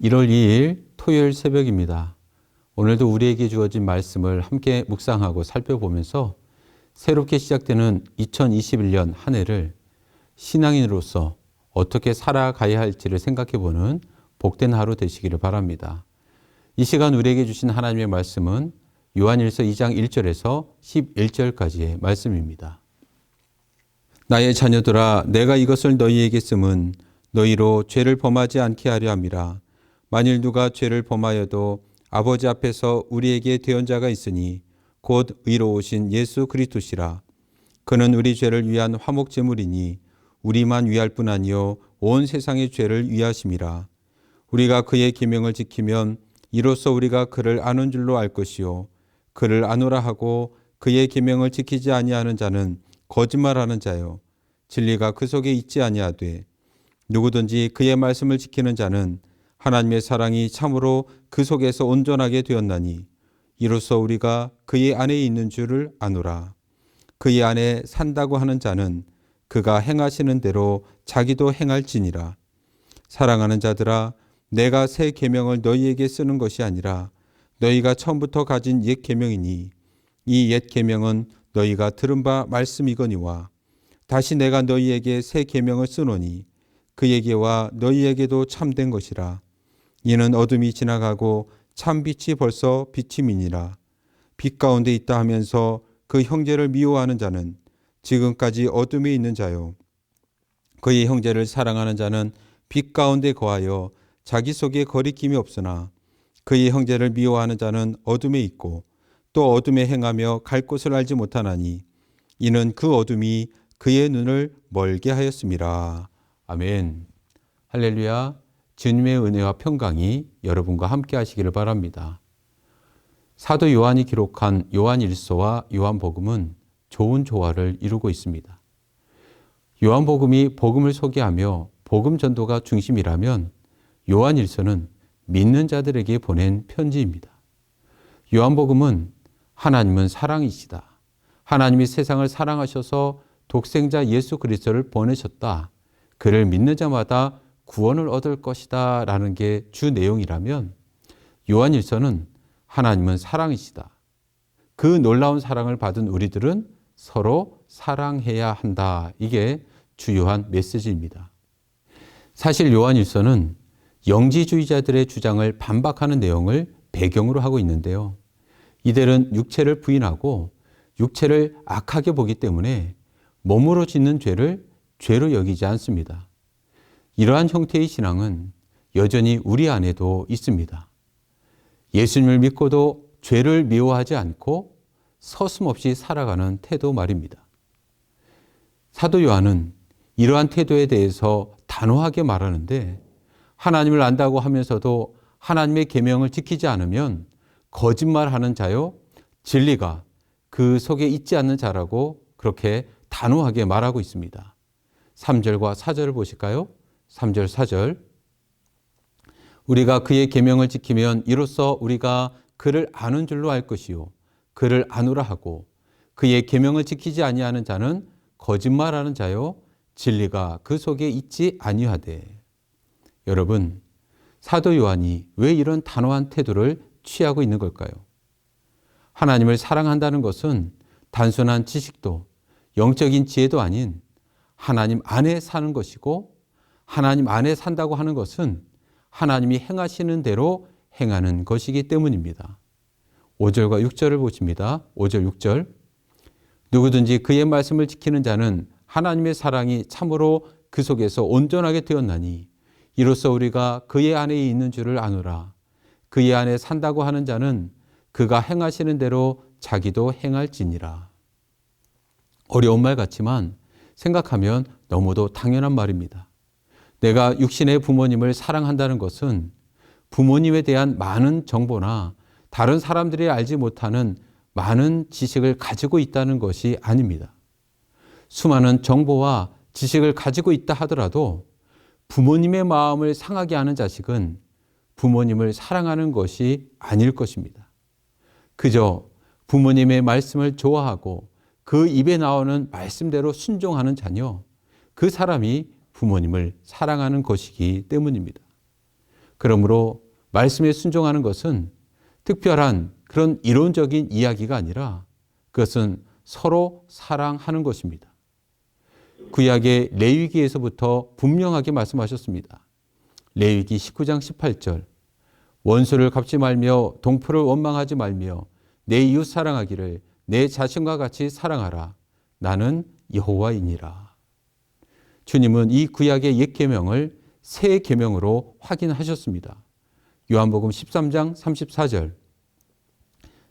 1월 2일 토요일 새벽입니다. 오늘도 우리에게 주어진 말씀을 함께 묵상하고 살펴보면서 새롭게 시작되는 2021년 한 해를 신앙인으로서 어떻게 살아가야 할지를 생각해보는 복된 하루 되시기를 바랍니다. 이 시간 우리에게 주신 하나님의 말씀은 요한일서 2장 1절에서 11절까지의 말씀입니다. 나의 자녀들아, 내가 이것을 너희에게 쓰면 너희로 죄를 범하지 않게 하려 함이라. 만일 누가 죄를 범하여도 아버지 앞에서 우리에게 대언 자가 있으니 곧 의로우신 예수 그리스도시라. 그는 우리 죄를 위한 화목 제물이니 우리만 위할 뿐 아니요 온 세상의 죄를 위하심이라. 우리가 그의 계명을 지키면 이로써 우리가 그를 아는 줄로 알 것이요 그를 아노라 하고 그의 계명을 지키지 아니하는 자는 거짓말하는 자요 진리가 그 속에 있지 아니하되 누구든지 그의 말씀을 지키는 자는 하나님의 사랑이 참으로 그 속에서 온전하게 되었나니 이로써 우리가 그의 안에 있는 줄을 아노라. 그의 안에 산다고 하는 자는 그가 행하시는 대로 자기도 행할지니라. 사랑하는 자들아, 내가 새 계명을 너희에게 쓰는 것이 아니라 너희가 처음부터 가진 옛 계명이니 이 옛 계명은 너희가 들은 바 말씀이거니와 다시 내가 너희에게 새 계명을 쓰노니 그에게와 너희에게도 참된 것이라. 이는 어둠이 지나가고 참 빛이 벌써 비침이니라. 빛 가운데 있다 하면서 그 형제를 미워하는 자는 지금까지 어둠에 있는 자요 그의 형제를 사랑하는 자는 빛 가운데 거하여 자기 속에 거리낌이 없으나 그의 형제를 미워하는 자는 어둠에 있고 또 어둠에 행하며 갈 곳을 알지 못하나니 이는 그 어둠이 그의 눈을 멀게 하였음이라. 아멘. 할렐루야. 주님의 은혜와 평강이 여러분과 함께 하시기를 바랍니다. 사도 요한이 기록한 요한일서와 요한복음은 좋은 조화를 이루고 있습니다. 요한복음이 복음을 소개하며 복음 전도가 중심이라면 요한일서는 믿는 자들에게 보낸 편지입니다. 요한복음은 하나님은 사랑이시다. 하나님이 세상을 사랑하셔서 독생자 예수 그리스도를 보내셨다. 그를 믿는 자마다 구원을 얻을 것이다 라는 게 주 내용이라면 요한일서는 하나님은 사랑이시다. 그 놀라운 사랑을 받은 우리들은 서로 사랑해야 한다. 이게 주요한 메시지입니다. 사실 요한일서는 영지주의자들의 주장을 반박하는 내용을 배경으로 하고 있는데요. 이들은 육체를 부인하고 육체를 악하게 보기 때문에 몸으로 짓는 죄를 죄로 여기지 않습니다. 이러한 형태의 신앙은 여전히 우리 안에도 있습니다. 예수님을 믿고도 죄를 미워하지 않고 서슴없이 살아가는 태도 말입니다. 사도 요한은 이러한 태도에 대해서 단호하게 말하는데 하나님을 안다고 하면서도 하나님의 계명을 지키지 않으면 거짓말하는 자요 진리가 그 속에 있지 않는 자라고 그렇게 단호하게 말하고 있습니다. 3절과 4절을 보실까요? 3절 4절 우리가 그의 계명을 지키면 이로써 우리가 그를 아는 줄로 알 것이요 그를 아노라 하고 그의 계명을 지키지 아니하는 자는 거짓말하는 자요 진리가 그 속에 있지 아니하되. 여러분, 사도 요한이 왜 이런 단호한 태도를 취하고 있는 걸까요? 하나님을 사랑한다는 것은 단순한 지식도 영적인 지혜도 아닌 하나님 안에 사는 것이고 하나님 안에 산다고 하는 것은 하나님이 행하시는 대로 행하는 것이기 때문입니다. 5절과 6절을 보십니다. 5절, 6절 누구든지 그의 말씀을 지키는 자는 하나님의 사랑이 참으로 그 속에서 온전하게 되었나니 이로써 우리가 그의 안에 있는 줄을 아노라. 그의 안에 산다고 하는 자는 그가 행하시는 대로 자기도 행할지니라. 어려운 말 같지만 생각하면 너무도 당연한 말입니다. 내가 육신의 부모님을 사랑한다는 것은 부모님에 대한 많은 정보나 다른 사람들이 알지 못하는 많은 지식을 가지고 있다는 것이 아닙니다. 수많은 정보와 지식을 가지고 있다 하더라도 부모님의 마음을 상하게 하는 자식은 부모님을 사랑하는 것이 아닐 것입니다. 그저 부모님의 말씀을 좋아하고 그 입에 나오는 말씀대로 순종하는 자녀, 그 사람이 부모님을 사랑하는 것이기 때문입니다. 그러므로 말씀에 순종하는 것은 특별한 그런 이론적인 이야기가 아니라 그것은 서로 사랑하는 것입니다. 구약의 레위기에서부터 분명하게 말씀하셨습니다. 레위기 19장 18절 원수를 갚지 말며 동포를 원망하지 말며 내 이웃 사랑하기를 내 자신과 같이 사랑하라. 나는 여호와이니라. 주님은 이 구약의 옛 계명을 새 계명으로 확인하셨습니다. 요한복음 13장 34절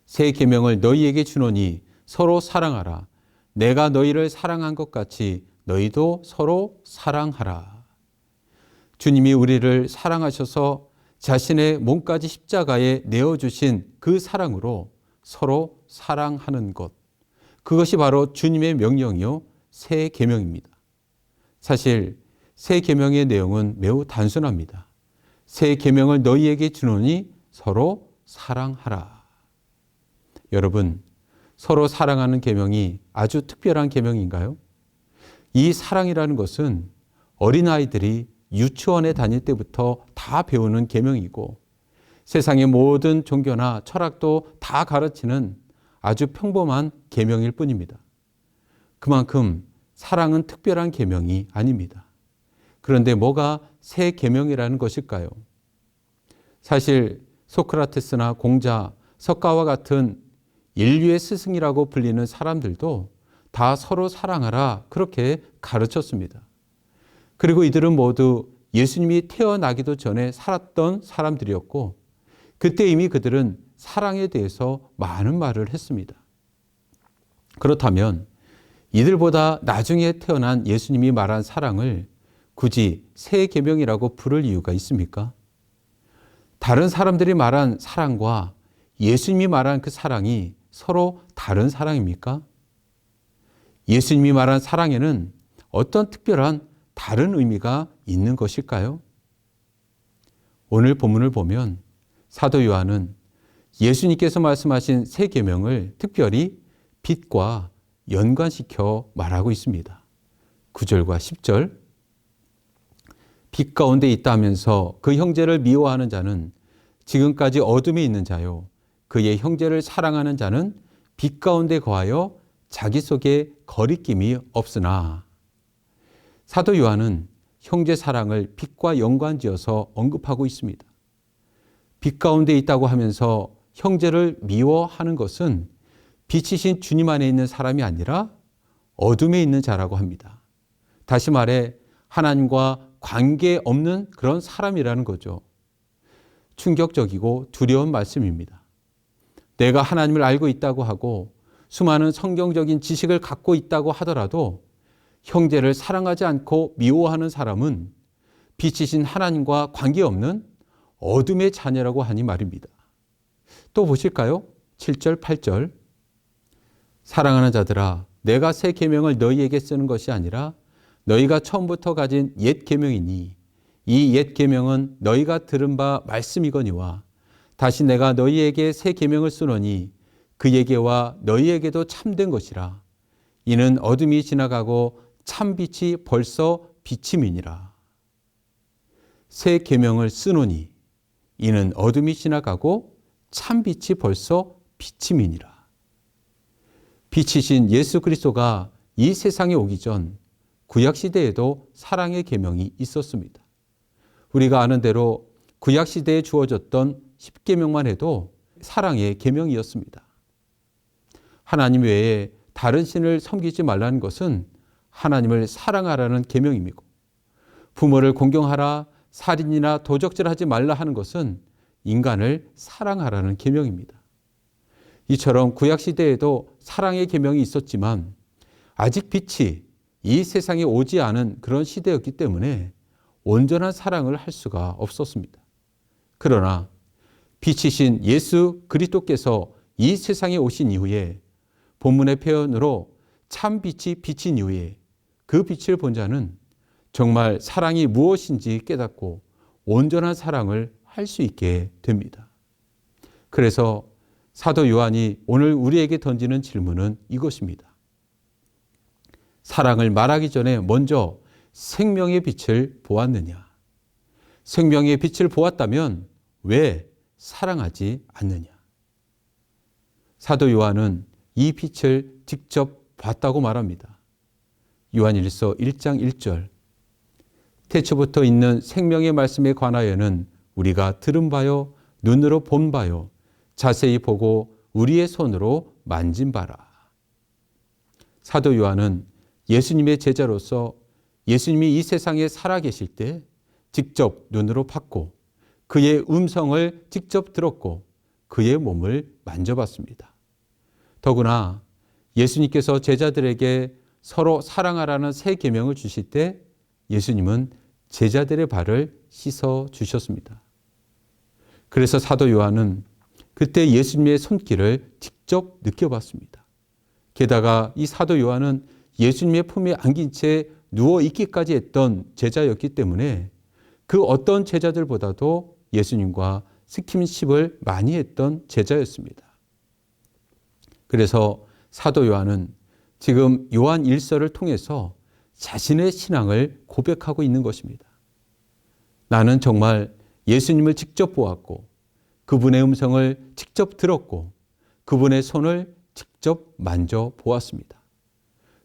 새 계명을 너희에게 주노니 서로 사랑하라. 내가 너희를 사랑한 것 같이 너희도 서로 사랑하라. 주님이 우리를 사랑하셔서 자신의 몸까지 십자가에 내어주신 그 사랑으로 서로 사랑하는 것. 그것이 바로 주님의 명령이요 새 계명입니다. 사실 새 계명의 내용은 매우 단순합니다. 새 계명을 너희에게 주노니 서로 사랑하라. 여러분, 서로 사랑하는 계명이 아주 특별한 계명인가요? 이 사랑이라는 것은 어린아이들이 유치원에 다닐 때부터 다 배우는 계명이고 세상의 모든 종교나 철학도 다 가르치는 아주 평범한 계명일 뿐입니다. 그만큼 사랑은 특별한 계명이 아닙니다. 그런데 뭐가 새 계명이라는 것일까요? 사실 소크라테스나 공자, 석가와 같은 인류의 스승이라고 불리는 사람들도 다 서로 사랑하라 그렇게 가르쳤습니다. 그리고 이들은 모두 예수님이 태어나기도 전에 살았던 사람들이었고 그때 이미 그들은 사랑에 대해서 많은 말을 했습니다. 그렇다면 이들보다 나중에 태어난 예수님이 말한 사랑을 굳이 새 계명이라고 부를 이유가 있습니까? 다른 사람들이 말한 사랑과 예수님이 말한 그 사랑이 서로 다른 사랑입니까? 예수님이 말한 사랑에는 어떤 특별한 다른 의미가 있는 것일까요? 오늘 본문을 보면 사도 요한은 예수님께서 말씀하신 새 계명을 특별히 빛과 연관시켜 말하고 있습니다. 9절과 10절 빛 가운데 있다면서 그 형제를 미워하는 자는 지금까지 어둠에 있는 자요 그의 형제를 사랑하는 자는 빛 가운데 거하여 자기 속에 거리낌이 없으나 사도 요한은 형제 사랑을 빛과 연관지어서 언급하고 있습니다. 빛 가운데 있다고 하면서 형제를 미워하는 것은 빛이신 주님 안에 있는 사람이 아니라 어둠에 있는 자라고 합니다. 다시 말해 하나님과 관계없는 그런 사람이라는 거죠. 충격적이고 두려운 말씀입니다. 내가 하나님을 알고 있다고 하고 수많은 성경적인 지식을 갖고 있다고 하더라도 형제를 사랑하지 않고 미워하는 사람은 빛이신 하나님과 관계없는 어둠의 자녀라고 하니 말입니다. 또 보실까요? 7절, 8절 사랑하는 자들아 내가 새 계명을 너희에게 쓰는 것이 아니라 너희가 처음부터 가진 옛 계명이니 이 옛 계명은 너희가 들은 바 말씀이거니와 다시 내가 너희에게 새 계명을 쓰노니 그에게와 너희에게도 참된 것이라 이는 어둠이 지나가고 참빛이 벌써 비침이니라. 새 계명을 쓰노니 이는 어둠이 지나가고 참빛이 벌써 비침이니라. 빛이신 예수 그리스도가 이 세상에 오기 전 구약시대에도 사랑의 계명이 있었습니다. 우리가 아는 대로 구약시대에 주어졌던 십계명만 해도 사랑의 계명이었습니다. 하나님 외에 다른 신을 섬기지 말라는 것은 하나님을 사랑하라는 계명이고 부모를 공경하라, 살인이나 도적질하지 말라 하는 것은 인간을 사랑하라는 계명입니다. 이처럼 구약시대에도 사랑의 계명이 있었지만 아직 빛이 이 세상에 오지 않은 그런 시대였기 때문에 온전한 사랑을 할 수가 없었습니다. 그러나 빛이신 예수 그리스도께서 이 세상에 오신 이후에 본문의 표현으로 참 빛이 비친 이후에 그 빛을 본 자는 정말 사랑이 무엇인지 깨닫고 온전한 사랑을 할 수 있게 됩니다. 그래서 사도 요한이 오늘 우리에게 던지는 질문은 이것입니다. 사랑을 말하기 전에 먼저 생명의 빛을 보았느냐? 생명의 빛을 보았다면 왜 사랑하지 않느냐? 사도 요한은 이 빛을 직접 봤다고 말합니다. 요한일서 1장 1절. 태초부터 있는 생명의 말씀에 관하여는 우리가 들은 바요, 눈으로 본 바요, 자세히 보고 우리의 손으로 만진 바라. 사도 요한은 예수님의 제자로서 예수님이 이 세상에 살아계실 때 직접 눈으로 봤고 그의 음성을 직접 들었고 그의 몸을 만져봤습니다. 더구나 예수님께서 제자들에게 서로 사랑하라는 새 계명을 주실 때 예수님은 제자들의 발을 씻어 주셨습니다. 그래서 사도 요한은 그때 예수님의 손길을 직접 느껴봤습니다. 게다가 이 사도 요한은 예수님의 품에 안긴 채 누워있기까지 했던 제자였기 때문에 그 어떤 제자들보다도 예수님과 스킨십을 많이 했던 제자였습니다. 그래서 사도 요한은 지금 요한 1서를 통해서 자신의 신앙을 고백하고 있는 것입니다. 나는 정말 예수님을 직접 보았고 그분의 음성을 직접 들었고 그분의 손을 직접 만져보았습니다.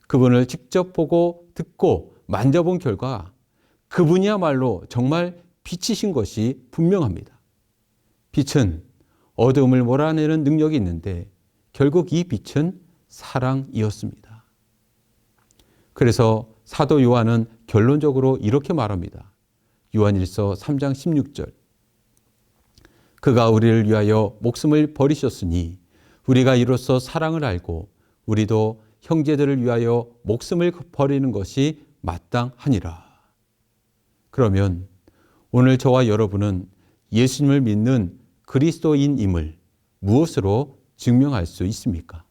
그분을 직접 보고 듣고 만져본 결과 그분이야말로 정말 빛이신 것이 분명합니다. 빛은 어둠을 몰아내는 능력이 있는데 결국 이 빛은 사랑이었습니다. 그래서 사도 요한은 결론적으로 이렇게 말합니다. 요한일서 3장 16절. 그가 우리를 위하여 목숨을 버리셨으니 우리가 이로써 사랑을 알고 우리도 형제들을 위하여 목숨을 버리는 것이 마땅하니라. 그러면 오늘 저와 여러분은 예수님을 믿는 그리스도인임을 무엇으로 증명할 수 있습니까?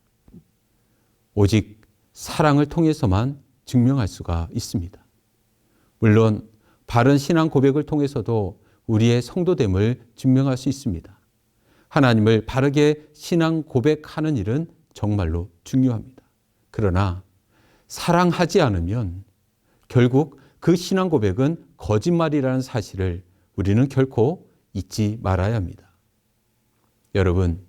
오직 사랑을 통해서만 증명할 수가 있습니다. 물론 바른 신앙 고백을 통해서도 우리의 성도됨을 증명할 수 있습니다. 하나님을 바르게 신앙 고백하는 일은 정말로 중요합니다. 그러나 사랑하지 않으면 결국 그 신앙 고백은 거짓말이라는 사실을 우리는 결코 잊지 말아야 합니다. 여러분,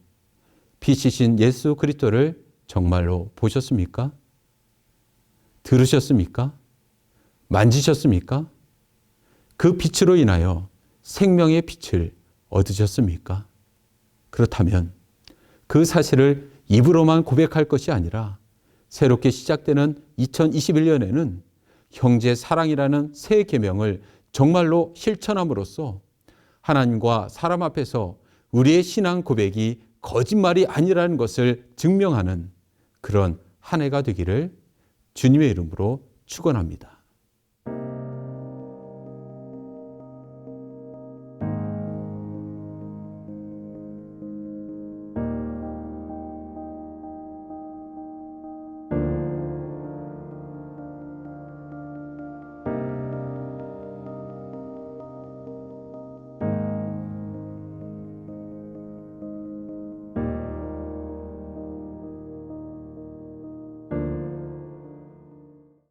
빛이신 예수 그리스도를 정말로 보셨습니까? 들으셨습니까? 만지셨습니까? 그 빛으로 인하여 생명의 빛을 얻으셨습니까? 그렇다면 그 사실을 입으로만 고백할 것이 아니라 새롭게 시작되는 2021년에는 형제 사랑이라는 새 계명을 정말로 실천함으로써 하나님과 사람 앞에서 우리의 신앙 고백이 거짓말이 아니라는 것을 증명하는 그런 한 해가 되기를 주님의 이름으로 축원합니다.